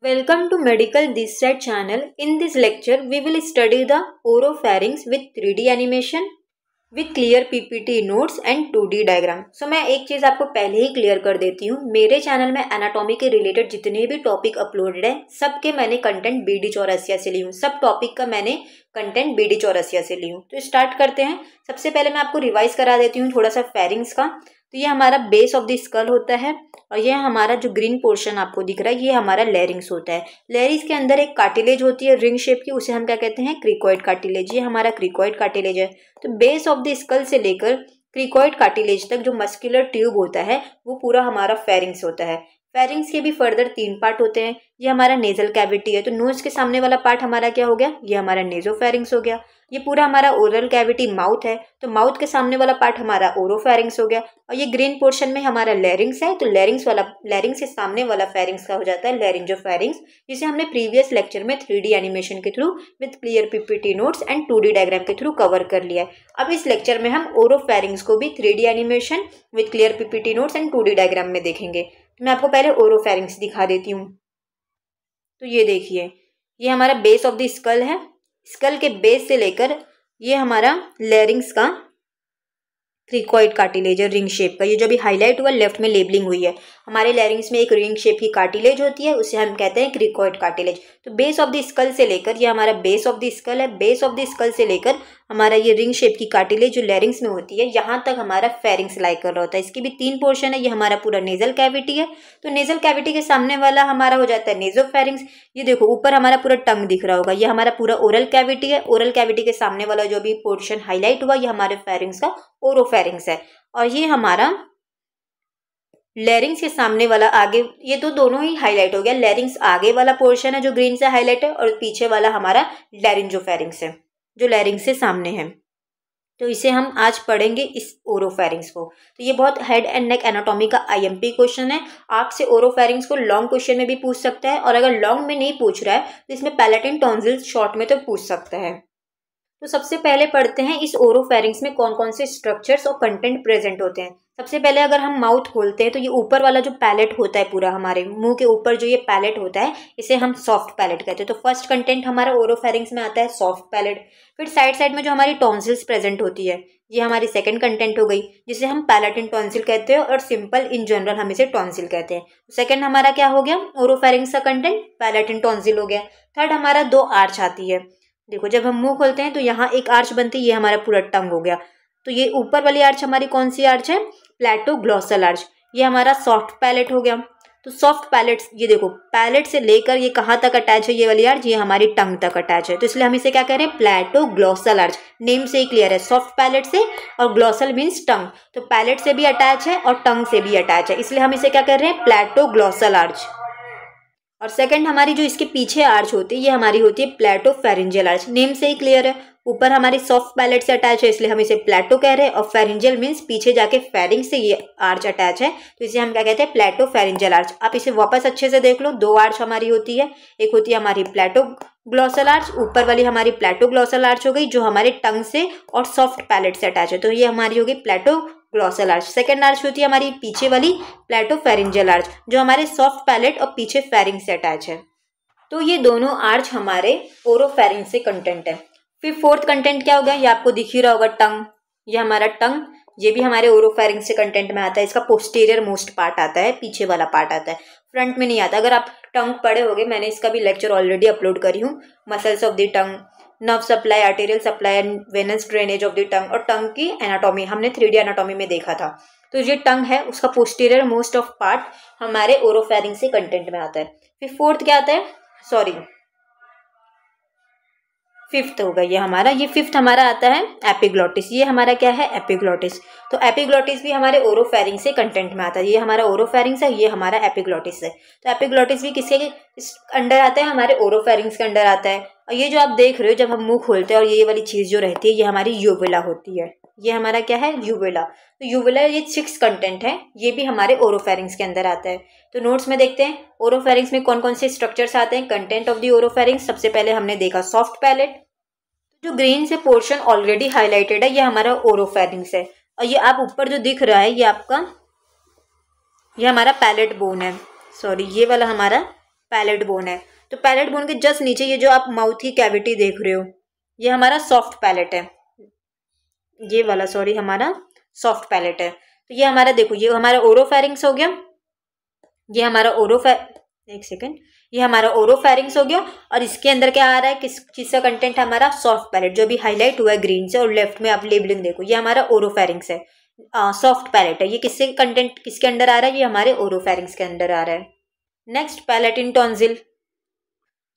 Welcome to Medical This Side channel. In this lecture, we will study the oropharynx with 3D animation, with clear PPT notes and 2D diagram. So मैं एक चीज़ आपको पहले ही clear कर देती हूँ, मेरे channel में एनाटॉमी के रिलेटेड जितने भी टॉपिक अपलोडेड हैं सबके मैंने कंटेंट BD चौरसिया से ली हूँ। सब टॉपिक का मैंने कंटेंट BD चौरसिया से ली हूँ। तो स्टार्ट करते हैं। सबसे पहले मैं आपको रिवाइज करा देती हूँ थोड़ा सा फेरिंग्स का। तो ये हमारा बेस ऑफ द स्कल होता है और ये हमारा जो ग्रीन पोर्शन आपको दिख रहा है ये हमारा लैरिंग्स होता है। लैरिंग्स के अंदर एक कार्टिलेज होती है रिंग शेप की, उसे हम क्या कहते हैं, क्रिकॉइड कार्टिलेज। ये हमारा क्रिकॉइड कार्टिलेज है। तो बेस ऑफ द स्कल से लेकर क्रिकॉइड कार्टिलेज तक जो मस्कुलर ट्यूब होता है वो पूरा हमारा फेरिंग्स होता है। फेरिंग्स के भी फर्दर 3 पार्ट होते हैं। ये हमारा नेजल कैविटी है, तो नोज के सामने वाला पार्ट हमारा क्या हो गया, ये हमारा नेजोफेरिंग्स हो गया। ये पूरा हमारा ओरल कैविटी माउथ है, तो माउथ के सामने वाला पार्ट हमारा ओरोफेरिंग्स हो गया। और ये ग्रीन पोर्शन में हमारा लैरिंग्स है, तो लैरिंग्स के सामने वाला फेरिंग्स का हो जाता है लैरिंजोफेरिंग्स, जिसे हमने प्रीवियस लेक्चर में 3D एनिमेशन के through with clear PPT notes and 2D diagram के थ्रू कवर कर लिया है। अब इस लेक्चर में हम ओरोफेरिंग्स को भी 3D animation with clear PPT notes and 2D diagram में देखेंगे। मैं आपको पहले ओरोफेरिंग्स दिखा देती हूँ। तो ये देखिए, ये हमारा बेस ऑफ द स्कल है। स्कल के बेस से लेकर ये हमारा लैरिंग्स का क्रिकॉइड कार्टिलेज है रिंग शेप का। ये जो भी हाईलाइट हुआ लेफ्ट में लेबलिंग हुई है, हमारे लैरिंग्स में एक रिंग शेप की कार्टिलेज होती है, उसे हम कहते हैं क्रिकॉइड कार्टिलेज। तो बेस ऑफ द स्कल से लेकर, ये हमारा बेस ऑफ द स्कल है, बेस ऑफ द स्कल से लेकर हमारा ये रिंग शेप की कार्टिलेज जो लैरिंग्स में होती है यहाँ तक हमारा फेरिंग्स लाई कर रहा होता है। इसकी भी 3 पोर्शन है। ये हमारा पूरा नेजल कैविटी है, तो नेजल कैविटी के सामने वाला हमारा हो जाता है नेजोफेरिंग्स। ये देखो ऊपर हमारा पूरा टंग दिख रहा होगा, ये हमारा पूरा ओरल कैविटी है। ओरल कैविटी के सामने वाला जो भी पोर्शन हाईलाइट हुआ ये हमारे फेरिंग्स का ओरोफेरिंग्स है। और ये हमारा लैरिंग्स के सामने वाला आगे, ये तो दोनों ही हाईलाइट हो गया। लैरिंग्स आगे वाला पोर्शन है जो ग्रीन से हाईलाइट है, और पीछे वाला हमारा लैरिंजोफेरिंग्स है जो लैरिंग्स से सामने है। तो इसे हम आज पढ़ेंगे इस ओरोफेरिंग्स को। तो ये बहुत हेड एंड नेक एनाटॉमी का IMP क्वेश्चन है। आपसे ओरोफेरिंग्स को लॉन्ग क्वेश्चन में भी पूछ सकता है, और अगर लॉन्ग में नहीं पूछ रहा है तो इसमें पैलेटिन टॉन्सिल्स शॉर्ट में तो पूछ सकता है। तो सबसे पहले पढ़ते हैं इस ओरोफेरिंग्स में कौन कौन से स्ट्रक्चर्स और कंटेंट प्रेजेंट होते हैं। सबसे पहले अगर हम माउथ खोलते हैं तो ये ऊपर वाला जो पैलेट होता है, पूरा हमारे मुंह के ऊपर जो ये पैलेट होता है इसे हम सॉफ्ट पैलेट कहते हैं। तो फर्स्ट कंटेंट हमारा ओरोफेरिंग्स में आता है सॉफ्ट पैलेट। फिर साइड साइड में जो हमारी टॉन्सिल्स प्रेजेंट होती है ये हमारी सेकंड कंटेंट हो गई, जिसे हम पैलेटिन टॉन्सिल कहते हैं, और सिंपल इन जनरल हम इसे टॉन्सिल कहते हैं। सेकंड हमारा क्या हो गया, ओरोफेरिंग्स का कंटेंट पैलेटिन टॉन्सिल हो गया। थर्ड हमारा 2 आर्च आती है। देखो जब हम मुंह खोलते हैं तो यहाँ एक आर्च बनती है, ये हमारा पूरा टंग हो गया। तो ये ऊपर वाली आर्च हमारी कौन सी आर्च है, प्लेटोग्लॉसल आर्च। ये हमारा सॉफ्ट पैलेट हो गया। तो सॉफ्ट पैलेट, ये देखो पैलेट से लेकर ये कहाँ तक अटैच है, ये वाली आर्च, ये हमारी टंग तक अटैच है। तो इसलिए हम इसे क्या कह रहे हैं, प्लेटोग्लॉसल आर्च। नेम से ही क्लियर है, सॉफ्ट पैलेट से, और ग्लॉसल मीन्स टंग। तो पैलेट से भी अटैच है और टंग से भी अटैच है, इसलिए हम इसे क्या कर रहे हैं, प्लेटोग्लॉसल आर्च। और सेकंड हमारी जो इसके पीछे आर्च होती है ये हमारी होती है प्लेटोफेरिंजियल आर्च। नेम से ही क्लियर है, ऊपर हमारी सॉफ्ट पैलेट से अटैच है इसलिए हम इसे प्लेटो कह रहे हैं, और फेरिंजियल मीन्स पीछे जाके फेरिंग से ये आर्च अटैच है, तो इसे हम क्या कहते हैं, प्लेटोफेरिंजियल आर्च। आप इसे वापस अच्छे से देख लो, 2 आर्च हमारी होती है। एक होती है हमारी प्लेटोग्लॉसल आर्च, ऊपर वाली हमारी प्लेटोग्लॉसल आर्च हो गई जो हमारे टंग से और सॉफ्ट पैलेट से अटैच है, तो ये हमारी होगी प्लेटोग्लॉसल आर्च। सेकेंड आर्च होती है हमारी पीछे वाली प्लेटोफेरिंजियल आर्च, जो हमारे सॉफ्ट पैलेट और पीछे फेरिंग से अटैच है। तो ये दोनों आर्च हमारे ओरोफेरिंग से कंटेंट है। फिर फोर्थ कंटेंट क्या होगा, ये आपको दिख ही रहा होगा, टंग। ये हमारा टंग, ये भी हमारे ओरोफेरिंग से कंटेंट में आता है। इसका पोस्टीरियर मोस्ट पार्ट आता है, पीछे वाला पार्ट आता है, फ्रंट में नहीं आता। अगर आप टंग पढ़े होगे, मैंने इसका भी लेक्चर ऑलरेडी अपलोड करी हूँ, muscles of the tongue, nerve supply, arterial supply and venous drainage of the tongue, और टंग की एनाटॉमी हमने 3D एनाटॉमी में देखा था। तो ये टंग है, उसका पोस्टीरियर मोस्ट ऑफ पार्ट हमारे ओरोफेरिंग से कंटेंट में आता है। फिर फोर्थ क्या आता है, फिफ्थ होगा ये हमारा, ये फिफ्थ हमारा आता है एपिग्लॉटिस। ये हमारा क्या है, एपिग्लॉटिस। तो एपिग्लॉटिस भी हमारे ओरोफेरिंग से कंटेंट में आता है। ये हमारा ओरोफेरिंग्स है, ये हमारा एपिग्लॉटिस है। तो एपिग्लॉटिस भी किसके अंडर आता है, हमारे ओरोफेरिंग्स के अंडर आता है। और ये जो आप देख रहे हो जब हम मुंह खोलते हैं और ये वाली चीज़ जो रहती है ये हमारी यूवुला होती है। ये हमारा क्या है, यूवुला। तो यूवुला ये 6 कंटेंट है, ये भी हमारे ओरोफेरिंग्स के अंदर आता है। तो नोट्स में देखते हैं ओरोफेरिंग्स में कौन कौन से स्ट्रक्चर्स आते हैं, कंटेंट ऑफ द ओरोफेरिंग्स। सबसे पहले हमने देखा सॉफ्ट पैलेट, जो ग्रीन से पोर्शन ऑलरेडी हाईलाइटेड है ये हमारा ओरोफेरिंग्स है। और ये आप ऊपर जो दिख रहा है ये आपका, ये हमारा पैलेट बोन है, सॉरी ये वाला हमारा पैलेट बोन है। तो पैलेट बोन के जस्ट नीचे ये जो आप माउथ की कैविटी देख रहे हो, ये हमारा सॉफ्ट पैलेट है, ये वाला सॉरी हमारा सॉफ्ट पैलेट है। तो ये हमारा देखो, ये हमारा ओरोफेरिंक्स हो गया, ये हमारा एक सेकेंड, ये हमारा ओरोफेरिंक्स हो गया। और इसके अंदर क्या आ रहा है, किसका कंटेंट है, हमारा सॉफ्ट पैलेट, जो भी हाईलाइट हुआ है ग्रीन से। और लेफ्ट में आप लेबलिंग देखो, ये हमारा ओरोफेरिंक्स है, सॉफ्ट पैलेट है। ये किससे कंटेंट किसके अंडर आ रहा है, ये हमारे ओरोफेरिंक्स के अंदर आ रहा है। Next palatine tonsil.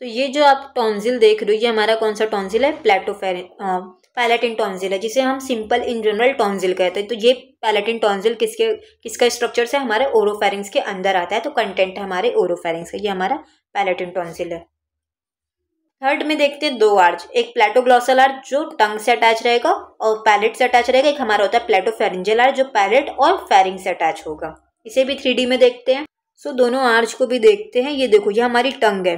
तो ये जो आप टॉन्सिल देख रहे हो, ये हमारा कौन सा टॉन्सिल है, पैलेटिन टॉन्सिल है, जिसे हम सिंपल इन जनरल टॉन्सिल कहते हैं। तो ये पैलेटिन टॉन्सिल किसका स्ट्रक्चर से हमारे ओरोफेरिंक्स के अंदर आता है, तो कंटेंट है हमारे ओरोफेरिंक्स का, ये हमारा पैलेटिन टॉन्सिल है। थर्ड में देखते हैं दो आर्च, एक प्लेटोग्लॉसल आर्च जो टंग से अटैच रहेगा और पैलेट से अटैच रहेगा, एक हमारा होता है प्लेटोफेरिंजियल आर्च जो पैलेट और फेरिंग से अटैच होगा। इसे भी 3D में देखते हैं। सो दोनों आर्च को भी देखते हैं। ये देखो, ये हमारी टंग है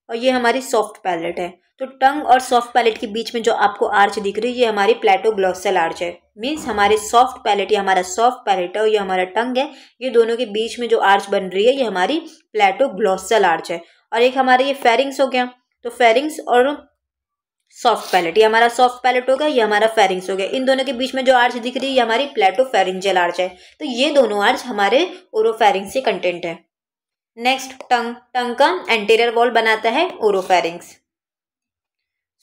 और ये हमारी सॉफ्ट पैलेट है। तो टंग और सॉफ्ट पैलेट के बीच में जो आपको आर्च दिख रही है, ये हमारी प्लेटोग्लॉसल आर्च है। मीन्स हमारे सॉफ्ट पैलेट, ये हमारा सॉफ्ट पैलेट है और ये हमारा टंग है, ये दोनों के बीच में जो आर्च बन रही है, ये हमारी प्लेटोग्लॉसल आर्च है। और एक हमारा ये फेरिंग्स हो गया। तो फेरिंग्स और सॉफ्ट पैलेट, ये हमारा सॉफ्ट पैलेट हो गया, ये हमारा फेरिंग्स हो गया। इन दोनों के बीच में जो आर्च दिख रही है, ये हमारी प्लेटोफेरिंजियल आर्च है। तो ये दोनों आर्च हमारे ओरोफेरिंग्स से कंटेंट है। नेक्स्ट टंग का एंटीरियर वॉल बनाता है ओरोफेरिंग्स,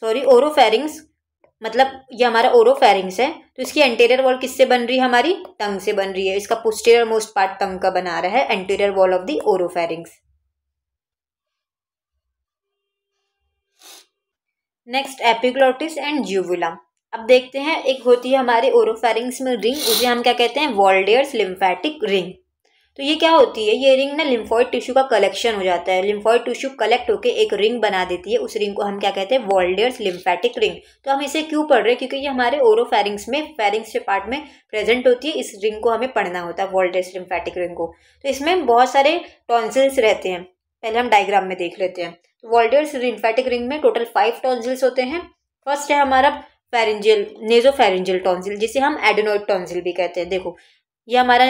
ओरोफेरिंग्स, मतलब ये हमारा ओरोफेरिंग्स है। तो इसकी एंटीरियर वॉल किससे बन रही है, हमारी टंग से बन रही है। इसका पोस्टीरियर मोस्ट पार्ट टंग का बना रहा है anterior wall of the oropharynx. Next epiglottis and uvula. अब देखते हैं, एक होती है हमारे ओरोफेरिंग्स में रिंग, उसे हम क्या कहते हैं, वॉल्डेयर्स लिम्फेटिक रिंग। तो ये क्या होती है, ये रिंग ना लिम्फॉइड टिश्यू का कलेक्शन हो जाता है। लिम्फॉइड टिश्यू कलेक्ट होकर एक रिंग बना देती है, उस रिंग को हम क्या कहते हैं, वॉल्डेयर्स लिम्फेटिक रिंग। तो हम इसे क्यों पढ़ रहे हैं, क्योंकि ये हमारे ओरोफेरिंग्स में फेरिंग्स के पार्ट में प्रेजेंट होती है। इस रिंग को हमें पढ़ना होता है, वॉल्डेयर्स लिम्फेटिक रिंग को। तो इसमें बहुत सारे टॉन्सिल्स रहते हैं, पहले हम डायग्राम में देख लेते हैं। तो वॉल्डेयर्स लिम्फेटिक रिंग में टोटल 5 टॉन्सिल्स होते हैं। फर्स्ट है हमारा फेरिंजियल, नेजोफेरिंजियल टॉन्सिल, जिसे हम एडेनोइड टॉन्सिल भी कहते हैं। देखो, ये हमारा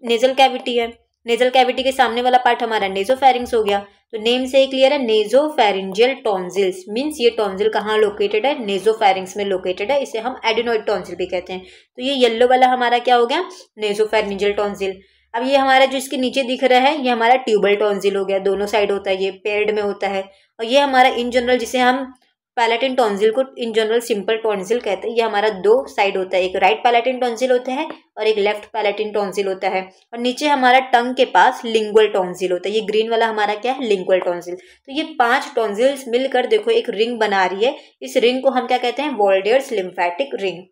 नेजल कैविटी है, नेजल कैविटी के सामने वाला पार्ट हमारा नेजोफेरिंग्स हो गया। तो नेम से ही क्लियर है, नेजोफेरिंजियल टॉन्सिल्स मीन्स ये टॉन्सिल कहाँ लोकेटेड है, नेजोफेरिंग्स में लोकेटेड है। इसे हम एडेनोइड टॉन्सिल भी कहते हैं। तो ये येलो वाला हमारा क्या हो गया, नेजोफेरिंजियल टॉन्सिल। अब ये हमारा जो इसके नीचे दिख रहा है, ये हमारा ट्यूबल टॉन्सिल हो गया, दोनों साइड होता है, ये पेयर्ड में होता है। और ये हमारा इन जनरल, जिसे हम पैलेटिन टॉन्सिल को इन जनरल सिंपल टॉन्सिल कहते हैं, ये हमारा 2 साइड होता है, एक राइट पैलेटिन टॉन्सिल होता है और एक लेफ्ट पैलेटिन टॉन्सिल होता है। और नीचे हमारा टंग के पास लिंगुअल टॉन्सिल होता है, ये ग्रीन वाला हमारा क्या है, लिंगुअल टॉन्सिल। तो ये 5 टॉन्सिल्स मिलकर देखो एक रिंग बना रही है। इस रिंग को हम क्या कहते हैं, वॉल्डेयर्स लिम्फेटिक रिंग।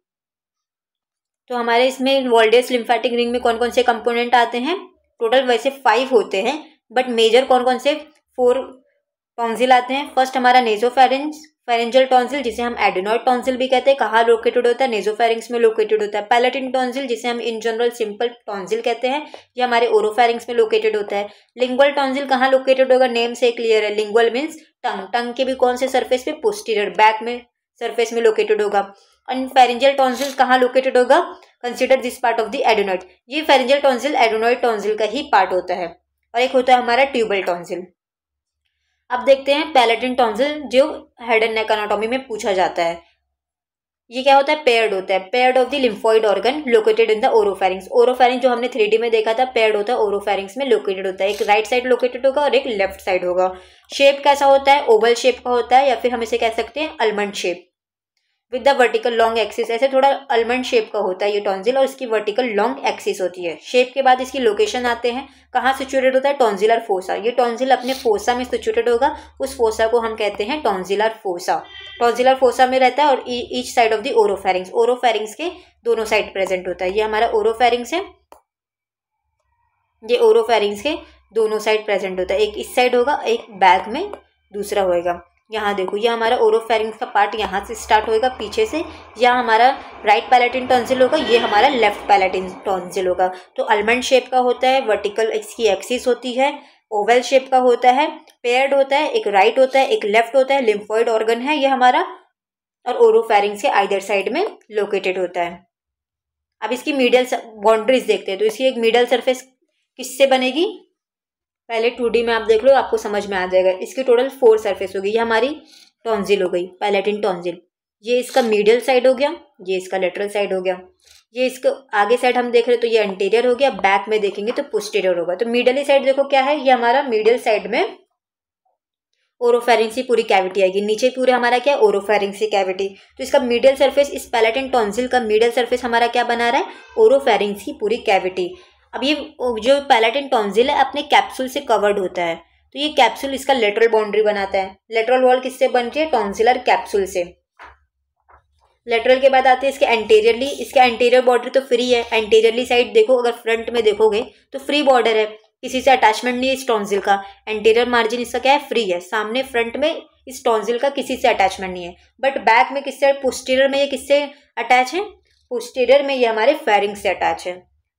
तो हमारे इसमें वॉल्डेयर्स लिम्फेटिक रिंग में कौन कौन से कंपोनेंट आते हैं, टोटल वैसे 5 होते हैं, बट मेजर कौन कौन से 4 टॉन्सिल आते हैं। फर्स्ट हमारा नेजोफेरिंजियल टॉन्सिल, जिसे हम एडेनोइड टॉन्सिल भी कहते हैं, कहाँ लोकेटेड होता है, नेजोफेरिंग्स में लोकेटेड होता है। पैलेटिन टॉन्सिल, जिसे हम इन जनरल सिंपल टॉन्सिल कहते हैं, ये हमारे ओरोफेरिंग्स में लोकेटेड होता है। लिंगुअल टॉन्सिल कहाँ लोकेटेड होगा, नेम से क्लियर है, लिंगुअल मीन्स टंग के भी कौन से सरफेस पे, पोस्टीरियर बैक में सरफेस में लोकेटेड होगा। और फेरिंजियल टॉन्सिल कहाँ लोकेटेड होगा, consider this part of the adenoid, ये फेरिंजियल टॉन्सिल एडेनोइड टॉन्सिल का ही पार्ट होता है। और एक होता है हमारा ट्यूबल टॉन्सिल। अब देखते हैं पैलेटिन टॉन्सिल, जो हेड एंड नेक एनाटॉमी में पूछा जाता है। ये क्या होता है, पेयर्ड होता है, paired of the lymphoid organ located in the oropharynx. Oropharynx जो हमने 3D में देखा था, पेयर्ड होता है, ओरोफेरिंग्स में लोकेटेड होता है। एक राइट साइड लोकेटेड होगा और एक लेफ्ट साइड होगा। शेप कैसा होता है, ओवल शेप का होता है, या फिर हम इसे कह सकते हैं almond shape with the vertical long axis. ऐसे थोड़ा अलमंड शेप का होता है ये टॉन्सिल, और इसकी वर्टिकल लॉन्ग एक्सिस होती है। शेप के बाद इसकी लोकेशन आते हैं, कहाँ सिचुएटेड होता है, टॉन्सिलर फोसा। ये टॉन्सिल अपने फोसा में सिचुएटेड होगा, उस फोसा को हम कहते हैं टॉन्सिलर फोसा। टॉन्सिलर फोसा में रहता है और each side of the oropharynx, oropharynx के दोनों साइड प्रेजेंट होता है। ये हमारा ओरोफेरिंग्स है, ये ओरोफेरिंग्स के दोनों साइड प्रेजेंट होता है, एक इस साइड होगा, एक बैक में दूसरा होएगा। यहाँ देखो, ये हमारा ओरोफेरिंग्स का पार्ट यहाँ से स्टार्ट होएगा पीछे से, यहाँ हमारा राइट पैलेटिन टॉन्सिल होगा, ये हमारा लेफ्ट पैलेटिन टॉन्सिल होगा। तो अलमंड शेप का होता है, वर्टिकल इसकी एक्सिस होती है, ओवल शेप का होता है, पेयर्ड होता है, एक राइट होता है, एक लेफ्ट होता है, लिम्फॉइड ऑर्गन है ये हमारा, और ओरोफेरिंग्स के आइदर साइड में लोकेटेड होता है। अब इसकी मीडियल बाउंड्रीज देखते हैं। तो इसकी एक मीडियल सरफेस किससे बनेगी, पहले 2D में आप देख लो, आपको समझ में आ जाएगा। इसकी टोटल 4 सरफेस होगी। ये हमारी टॉन्जिल हो गई, पैलेटिन टॉन्जिल। ये इसका मीडियल साइड हो गया, ये इसका लेटरल साइड हो गया। ये इसका आगे साइड हम देख रहे हैं तो ये एंटीरियर हो गया, बैक में देखेंगे तो पोस्टीरियर होगा। तो मिडल साइड देखो क्या है, ये हमारा मिडियल साइड में ओरोफेरिंक्स की पूरी कैविटी आएगी। नीचे पूरे हमारा क्या है, ओरोफेरिंक्स की कैविटी। तो इसका मीडियल सरफेस, इस पैलेटिन टॉन्सिल का मीडियल सरफेस हमारा क्या बना रहा है, ओरोफेरिंक्स की पूरी कैविटी। अब ये जो पैलेटिन टॉन्सिल है अपने कैप्सूल से कवर्ड होता है। तो ये कैप्सूल इसका लेटरल बाउंड्री बनाता है। लेटरल वॉल किससे बनती है, टॉन्सिलर कैप्सूल से। लेटरल के बाद आते हैं इसके एंटीरियरली। इसका एंटीरियर बॉर्डर तो फ्री है। एंटीरियरली साइड देखो, अगर फ्रंट में देखोगे तो फ्री बॉर्डर है, किसी से अटैचमेंट नहीं है इस टॉन्सिल का। एंटीरियर मार्जिन इसका क्या है, फ्री है। सामने फ्रंट में इस टॉन्सिल का किसी से अटैचमेंट नहीं है। बट बैक में किससे, पोस्टीरियर में ये किससे अटैच है, पोस्टीरियर में ये हमारे फेरिंक्स से अटैच है।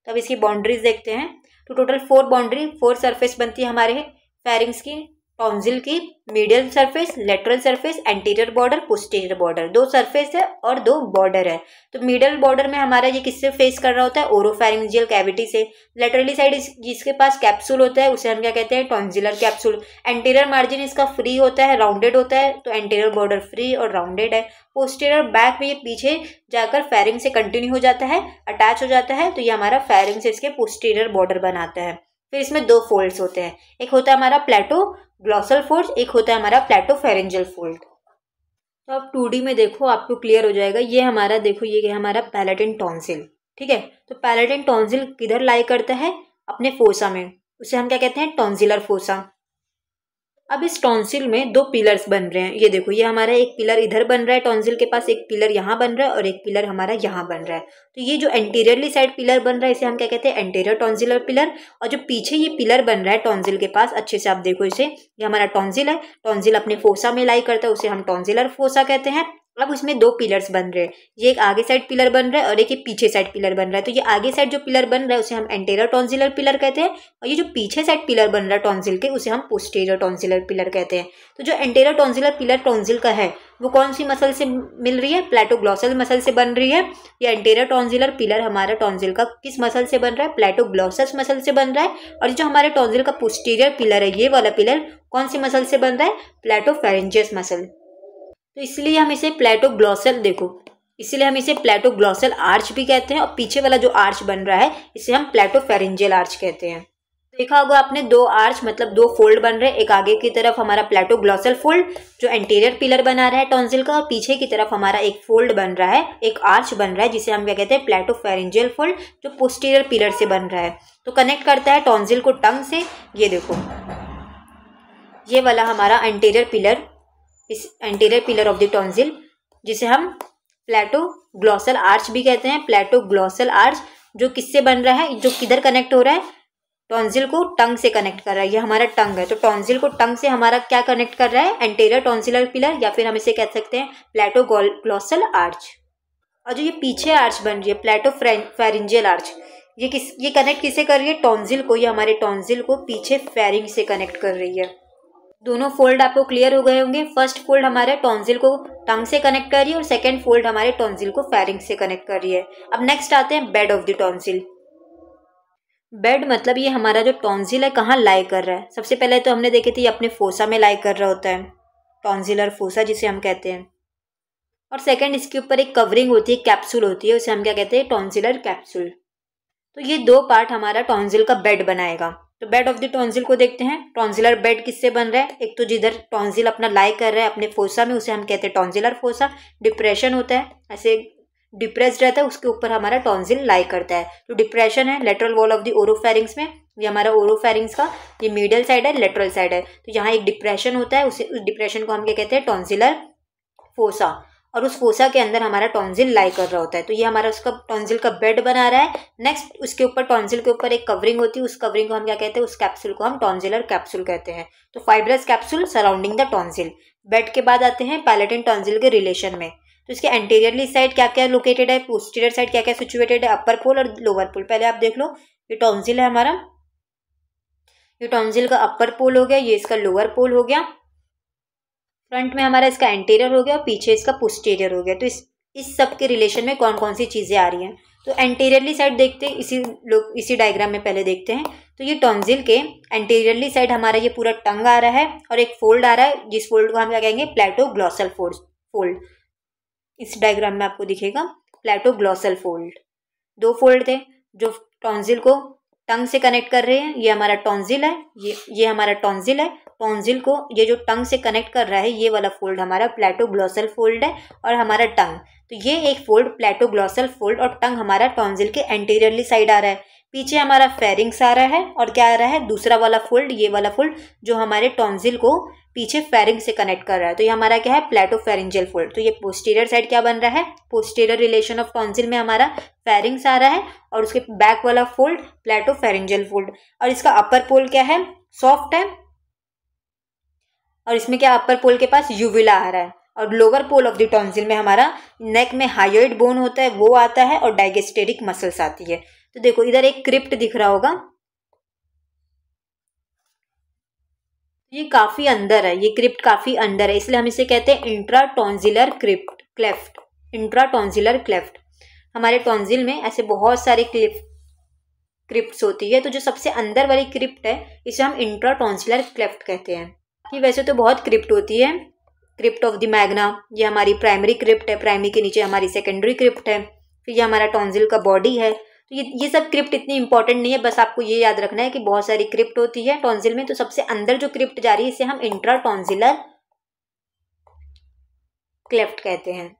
तब इसकी बाउंड्रीज देखते हैं। तो टोटल 4 बाउंड्री, 4 सरफेस बनती है हमारे फेरिंक्स की, टॉन्सिल की। Medial surface, lateral surface, anterior border, posterior border. 2 surface है और 2 बॉर्डर है। तो मिडिल बॉर्डर में हमारा ये किससे फेस कर रहा होता है, ओरोफेरिंजियल कैविटी से। लेटरली साइड जिसके पास कैप्सूल होता है उसे हम क्या कहते हैं, टॉन्सिलर कैप्सूल। एंटीरियर मार्जिन इसका फ्री होता है, राउंडेड होता है, तो एंटीरियर बॉर्डर फ्री और राउंडेड है। पोस्टीरियर बैक में ये पीछे जाकर फेरिंग से कंटिन्यू हो जाता है, अटैच हो जाता है। तो ये हमारा फेरिंग से इसके पोस्टीरियर बॉर्डर बनाता है। फिर इसमें 2 फोल्ड्स होते हैं, एक होता है हमारा प्लेटो ग्लॉसल फोल्ड, एक होता है हमारा प्लेटो फेरेंजियल फोल्ड। तो अब 2D में देखो, आपको क्लियर हो जाएगा। ये हमारा देखो, ये हमारा पैलेटिन टॉन्सिल, ठीक है। तो पैलेटिन टॉन्सिल किधर लाई करता है, अपने फोसा में, उसे हम क्या कहते हैं, टॉन्सिलर फोसा। अब इस टॉन्सिल में 2 पिलर्स बन रहे हैं। ये देखो, ये हमारा एक पिलर इधर बन रहा है टॉन्सिल के पास, एक पिलर यहाँ बन रहा है और एक पिलर हमारा यहाँ बन रहा है। तो ये जो एंटीरियरली साइड पिलर बन रहा है इसे हम क्या कहते हैं, एंटीरियर टॉन्सिलर पिलर। और जो पीछे ये पिलर बन रहा है टॉन्सिल के पास, अच्छे से आप देखो इसे, ये हमारा टॉन्सिल है। टॉन्सिल अपने फोसा में लाई करता है, उसे हम टॉन्सिलर फोसा कहते हैं। अब उसमें 2 पिलर्स बन रहे हैं, ये एक आगे साइड पिलर बन रहा है और एक ये पीछे साइड पिलर बन रहा है। तो ये आगे साइड जो पिलर बन रहा है उसे हम एंटीरियर टॉन्सिलर पिलर कहते हैं, और ये जो पीछे साइड पिलर बन रहा है टॉन्सिल के उसे हम पोस्टीरियर टॉन्सिलर पिलर कहते हैं। तो जो एंटीरियर टॉन्सिलर पिलर टॉन्सिल का है वो कौन सी मसल से मिल रही है, प्लेटोग्लॉसल मसल से बन रही है। ये एंटीरियर टॉन्सिलर पिलर हमारा टॉन्सिल का किस मसल से बन रहा है, प्लेटोग्लॉसस मसल से बन रहा है। और जो हमारे टॉन्सिल का पोस्टीरियर पिलर है, ये वाला पिलर कौन सी मसल से बन रहा है, प्लेटोफेरेंजियस मसल। तो इसलिए हम इसे प्लेटोग्लॉसल, देखो इसलिए हम इसे प्लेटोग्लॉसल आर्च भी कहते हैं। और पीछे वाला जो आर्च बन रहा है इसे हम प्लेटोफेरेंजियल आर्च कहते हैं। देखा होगा आपने, 2 आर्च मतलब 2 फोल्ड बन रहे हैं। एक आगे की तरफ हमारा प्लेटोग्लॉसल फोल्ड जो एंटीरियर पिलर बना रहा है टॉन्सिल का, और पीछे की तरफ हमारा एक फोल्ड बन रहा है, एक आर्च बन रहा है जिसे हम क्या कहते हैं, प्लेटोफेरेंजियल फोल्ड, जो पोस्टीरियर पिलर से बन रहा है। तो कनेक्ट करता है टॉन्सिल को टंग से। ये देखो, ये वाला हमारा एंटीरियर पिलर, इस anterior pillar of the tonsil जिसे हम प्लेटोग्लॉसल आर्च भी कहते हैं। प्लेटोग्लॉसल आर्च जो किससे बन रहा है, जो किधर कनेक्ट हो रहा है, टॉन्सिल को टंग से कनेक्ट कर रहा है। ये हमारा टंग है, तो टॉन्सिल को टंग से हमारा क्या कनेक्ट कर रहा है, एंटीरियर टॉन्सिलर पिलर, या फिर हम इसे कह सकते हैं प्लेटोग्लॉसल आर्च। और जो ये पीछे आर्च बन रही है प्लेटोफेरेंजियल आर्च, ये कनेक्ट किसे कर रही है, टॉन्सिल को। ये हमारे टॉन्सिल को पीछे फेरिंग से कनेक्ट कर रही है। दोनों फोल्ड आपको क्लियर हो गए होंगे। फर्स्ट फोल्ड हमारे टॉन्सिल को टंग से कनेक्ट कर रही है और सेकंड फोल्ड हमारे टॉन्सिल को फेरिंग से कनेक्ट कर रही है। अब नेक्स्ट आते हैं bed of the tonsil. Bed मतलब ये हमारा जो टॉन्सिल है कहाँ लाई कर रहा है। सबसे पहले तो हमने देखे थे ये अपने फोसा में लाई कर रहा होता है, टॉन्सिलर फोसा जिसे हम कहते हैं। और सेकंड इसके ऊपर एक कवरिंग होती है, कैप्सूल होती है, उसे हम क्या कहते हैं, टॉन्सिलर कैप्सूल। तो ये 2 पार्ट हमारा टॉन्सिल का बेड बनाएगा। तो बेड ऑफ द टॉन्सिल को देखते हैं। टॉन्सिलर बेड किससे बन रहा है, एक तो जिधर टॉन्सिल अपना लाई कर रहा है अपने फोसा में उसे हम कहते हैं टॉन्सिलर फोसा। डिप्रेशन होता है, ऐसे डिप्रेस्ड रहता है, उसके ऊपर हमारा टॉन्सिल लाई करता है। तो डिप्रेशन है lateral wall of the oropharynx में, ये हमारा ओरोफेरिंग्स का ये मीडियल साइड है, लेटरल साइड है। तो यहाँ एक डिप्रेशन होता है, उस डिप्रेशन को हम क्या कहते हैं, टॉन्सिलर फोसा। और उस फोसा के अंदर हमारा टॉन्सिल लाई कर रहा होता है। तो ये हमारा उसका टॉन्सिल का बेड बना रहा है। नेक्स्ट उसके ऊपर टॉन्सिल के ऊपर एक कवरिंग होती है, उस कवरिंग को हम क्या कहते हैं, उस कैप्सूल को हम टॉन्सिलर कैप्सूल कहते हैं। तो fibrous capsule surrounding the tonsil. Bed के बाद आते हैं पैलेटिन टॉन्सिल के रिलेशन में। तो इसके एंटीरियरली साइड क्या क्या लोकेटेड है, पोस्टीरियर साइड क्या क्या सिचुएटेड है, अपर पोल और लोअर पोल। पहले आप देख लो, ये टॉन्सिल है हमारा, ये टॉन्सिल का अपर पोल हो गया, ये इसका लोअर पोल हो गया। फ्रंट में हमारा इसका एंटीरियर हो गया और पीछे इसका पोस्टीरियर हो गया। तो इस सब के रिलेशन में कौन कौन सी चीज़ें आ रही हैं। तो एंटीरियरली साइड देखते हैं, इसी डायग्राम में पहले देखते हैं। तो ये टॉन्सिल के एंटीरियरली साइड हमारा ये पूरा टंग आ रहा है और एक फोल्ड आ रहा है, जिस फोल्ड को हम क्या कहेंगे, प्लेटोग्लॉसल फोल्ड। इस डायग्राम में आपको दिखेगा प्लेटोग्लॉसल फोल्ड। 2 फोल्ड थे जो टॉन्सिल को टंग से कनेक्ट कर रहे हैं। ये हमारा टॉन्सिल है, ये हमारा टॉन्सिल है। टॉन्सिल को ये जो टंग से कनेक्ट कर रहा है ये वाला फोल्ड हमारा प्लेटोग्लॉसल फोल्ड है। और हमारा टंग, तो ये एक फोल्ड प्लेटोग्लॉसल फोल्ड और टंग हमारा टॉन्सिल के एंटीरियरली साइड आ रहा है। पीछे हमारा फेरिंग्स आ रहा है और क्या आ रहा है, दूसरा वाला फोल्ड, ये वाला फोल्ड जो हमारे टॉन्सिल को पीछे फेरिंग से कनेक्ट कर रहा है। तो ये हमारा क्या है, प्लेटोफेरिंजियल फोल्ड। तो ये पोस्टीरियर साइड क्या बन रहा है, पोस्टीरियर रिलेशन ऑफ टॉन्सिल में हमारा फेरिंग्स आ रहा है और उसके बैक वाला फोल्ड प्लेटोफेरिंजियल फोल्ड। और इसका अपर पोल क्या है, सॉफ्ट है। और इसमें क्या, अपर पोल के पास यूविला आ रहा है। और lower pole of the tonsil में हमारा नेक में हायोइड बोन होता है, वो आता है और डाइगेस्टेरिक मसल्स आती है। तो देखो इधर एक क्रिप्ट दिख रहा होगा, ये काफी अंदर है, ये क्रिप्ट काफी अंदर है, इसलिए हम इसे कहते हैं इंट्राटॉन्सिलर क्लेफ्ट। इंट्राटॉन्सिलर क्लेफ्ट। हमारे टॉन्सिल में ऐसे बहुत सारे क्रिप्ट्स होती है, तो जो सबसे अंदर वाली क्रिप्ट है इसे हम इंट्राटॉन्सिलर क्लेफ्ट कहते हैं। कि वैसे तो बहुत क्रिप्ट होती है, क्रिप्ट ऑफ द मैग्ना, ये हमारी प्राइमरी क्रिप्ट है, प्राइमरी के नीचे हमारी सेकेंडरी क्रिप्ट है, फिर ये हमारा टॉन्सिल का बॉडी है। तो ये सब क्रिप्ट इतनी इंपॉर्टेंट नहीं है, बस आपको ये याद रखना है कि बहुत सारी क्रिप्ट होती है टॉन्सिल में। तो सबसे अंदर जो क्रिप्ट जा रही है इसे हम इंट्राटॉन्सिलर क्लेफ्ट कहते हैं।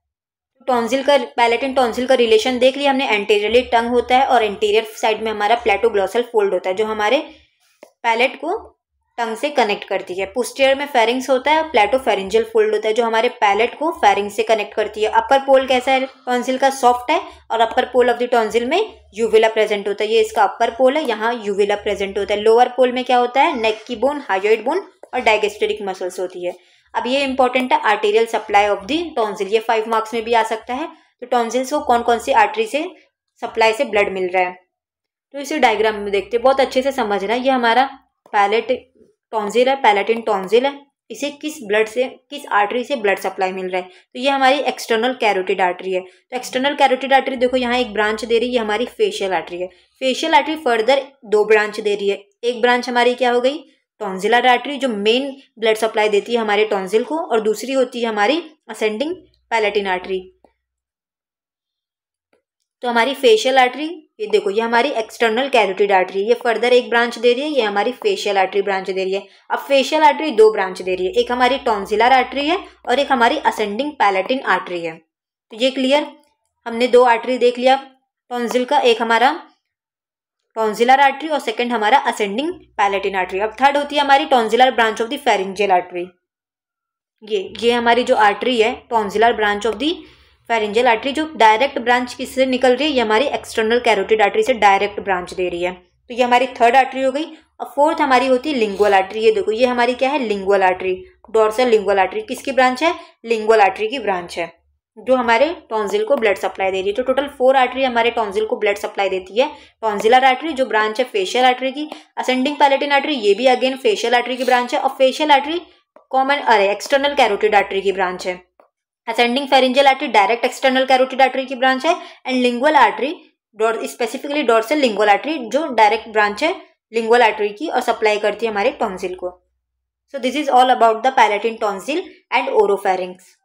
टॉन्सिल का, पैलेटिन टॉन्सिल का रिलेशन देख लिया हमने, एंटीरियरली टंग होता है और एंटीरियर साइड में हमारा प्लेटोग्लॉसल फोल्ड होता है जो हमारे पैलेट को टंग से कनेक्ट करती है। पोस्टीरियर में फेरिंग्स होता है, प्लेटोफेरिंजियल फोल्ड होता है जो हमारे पैलेट को फेरिंग से कनेक्ट करती है। अपर पोल कैसा है टॉन्सिल का, सॉफ्ट है और अपर पोल ऑफ द टॉन्सिल में यूविला प्रेजेंट होता है, ये इसका अपर पोल है, यहाँ यूविला प्रेजेंट होता है। लोअर पोल में क्या होता है, नेक की बोन, हायोइड बोन और डाइगेस्टेरिक मसल्स होती है। अब ये इंपॉर्टेंट है, arterial supply of the tonsil, ये 5 मार्क्स में भी आ सकता है। तो टॉन्सिल्स को कौन कौन सी आर्टरी से सप्लाई से ब्लड मिल रहा है, तो इसे डायग्राम में देखते हैं, बहुत अच्छे से समझना है। ये हमारा पैलेट टॉन्सिल है, पैलेटिन टॉन्सिल है, इसे किस ब्लड से, किस आर्टरी से ब्लड सप्लाई मिल रहा है, तो ये हमारी एक्सटर्नल कैरोटिड आर्टरी है। तो एक्सटर्नल कैरोटिड आर्टरी देखो यहाँ एक ब्रांच दे रही है, हमारी फेशियल आर्टरी है। फेशियल आर्टरी फर्दर 2 ब्रांच दे रही है, एक ब्रांच हमारी क्या हो गई, टॉन्सिलर आर्टरी जो मेन ब्लड सप्लाई देती है हमारे टॉन्सिल को, और दूसरी होती है हमारी असेंडिंग पैलेटिन आर्टरी। तो हमारी फेशियल आर्टरी, ये देखो ये हमारी एक्सटर्नल कैरोटिड आर्टरी, ये फर्दर एक ब्रांच दे रही है, ये हमारी फेशियल आर्टरी ब्रांच दे रही है। अब फेशियल आर्टरी 2 ब्रांच दे रही है, एक हमारी टॉन्सिलर आर्टरी है और एक हमारी असेंडिंग पैलेटिन आर्टरी है। तो ये क्लियर, हमने 2 आर्टरी देख लिया टॉन्सिल का, एक हमारा टॉन्सिलर आर्टरी और सेकंड हमारा असेंडिंग पैलेटिन आर्टरी। अब थर्ड होती है हमारी tonsillar branch of the pharyngeal artery. ये हमारी जो आर्टरी है tonsillar branch of the pharyngeal artery, जो डायरेक्ट ब्रांच किससे निकल रही है, ये हमारी एक्सटर्नल कैरोटिड आर्टरी से डायरेक्ट ब्रांच दे रही है। तो ये हमारी थर्ड आर्टरी हो गई। और फोर्थ हमारी होती है लिंगुअल आर्टरी। ये देखो ये हमारी क्या है, lingual artery, dorsal lingual artery. किसकी ब्रांच है, लिंगुअल आर्टरी की ब्रांच है, जो हमारे टॉन्सिल को ब्लड सप्लाई दे रही है। तो टोटल 4 आर्टरी हमारे टॉन्सिल को ब्लड सप्लाई देती है। टॉन्सिलर आर्टरी जो ब्रांच है फेशियल आर्टरी की, असेंडिंग पैलेटिन आर्टरी ये भी अगेन फेशियल आर्टरी की ब्रांच है, और facial artery external carotid artery की ब्रांच है। Ascending pharyngeal artery direct external carotid artery की ब्रांच है, and lingual artery specifically dorsal lingual artery जो डायरेक्ट ब्रांच है लिंगुअल आर्टरी की और सप्लाई करती है हमारे टॉन्सिल को। So this is all about the palatine tonsil and oropharynx.